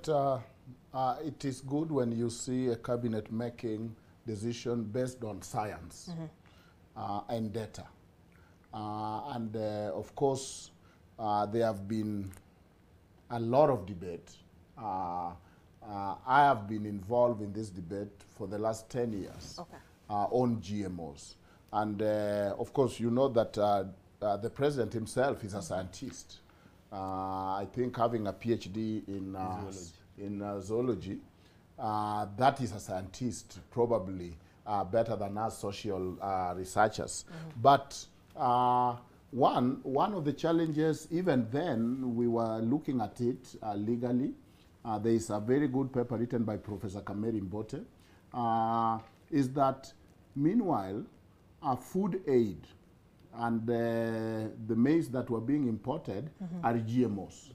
it is good when you see a cabinet making decision based on science and data. Of course, there have been a lot of debate. I have been involved in this debate for the last 10 years on GMOs. And of course, you know that the president himself is a scientist. I think having a PhD in zoology, that is a scientist, probably better than us social researchers. But one of the challenges, even then, we were looking at it legally. There is a very good paper written by Professor Kameri Mbote, is that meanwhile, food aid and the maize that were being imported are GMOs.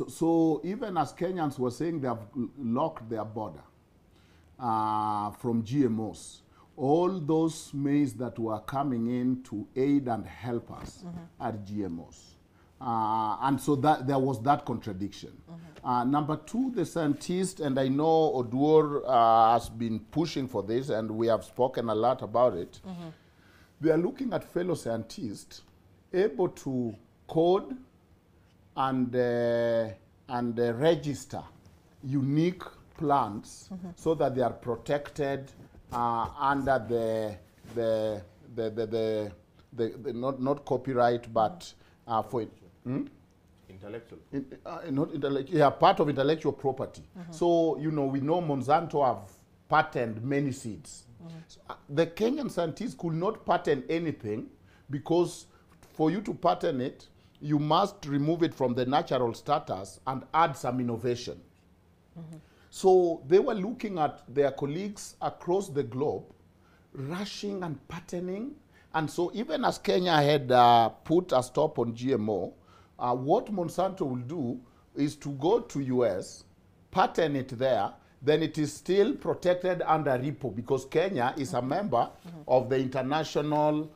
So even as Kenyans were saying they have locked their border from GMOs, all those maize that were coming in to aid and help us are GMOs. And so that there was that contradiction. Number two, the scientists, and I know Oduor has been pushing for this, and we have spoken a lot about it. They are looking at fellow scientists able to code and register unique plants so that they are protected under the not copyright, but for intellectual. Not intellectual, yeah, part of intellectual property. So, you know, we know Monsanto have patented many seeds. So, the Kenyan scientists could not patent anything because for you to patent it, you must remove it from the natural status and add some innovation. So they were looking at their colleagues across the globe, rushing and patenting. And so even as Kenya had put a stop on GMO, what Monsanto will do is to go to US, patent it there, then it is still protected under RIPO because Kenya is a member of the international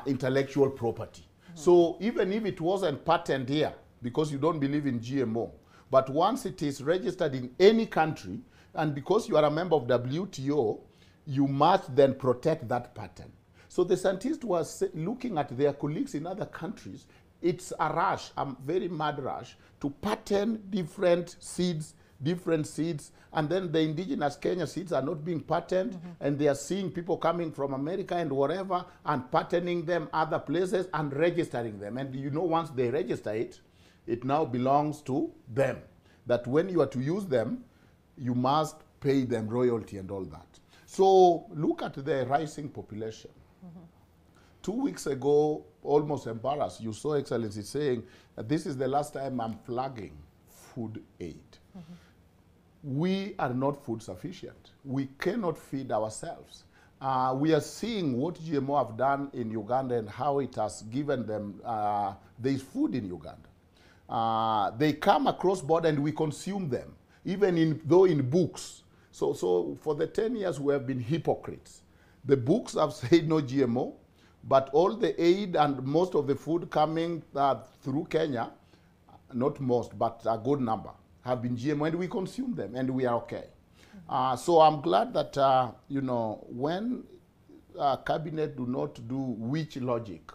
intellectual property. So even if it wasn't patented here, because you don't believe in GMO, but once it is registered in any country, and because you are a member of WTO, you must then protect that patent. So the scientists were looking at their colleagues in other countries. It's a rush, a very mad rush, to patent different seeds, and then the indigenous Kenya seeds are not being patented, and they are seeing people coming from America and wherever and patenting them other places and registering them. And you know, once they register it, it now belongs to them. That when you are to use them, you must pay them royalty and all that. So look at the rising population. 2 weeks ago, almost embarrassed, you saw Excellency saying, this is the last time I'm flagging food aid. We are not food sufficient. We cannot feed ourselves. We are seeing what GMO have done in Uganda and how it has given them, there is food in Uganda. They come across border and we consume them, even though in books. So for the 10 years we have been hypocrites. The books have said no GMO, but all the aid and most of the food coming through Kenya, not most, but a good number, have been GMO, and we consume them, and we are okay. So I'm glad that, you know, when cabinet do not do witch logic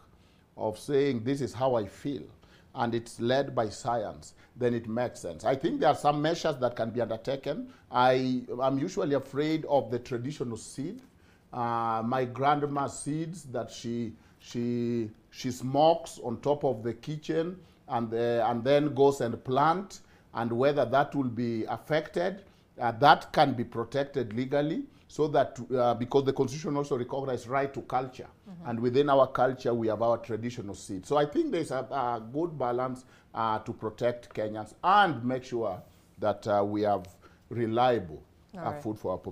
of saying this is how I feel, and it's led by science, then it makes sense. I think there are some measures that can be undertaken. I'm usually afraid of the traditional seed. My grandma's seeds that she smokes on top of the kitchen and then goes and plant, and whether that will be affected, that can be protected legally, so that because the Constitution also recognizes right to culture, and within our culture we have our traditional seeds. So I think there's a good balance to protect Kenyans and make sure that we have reliable food for our population.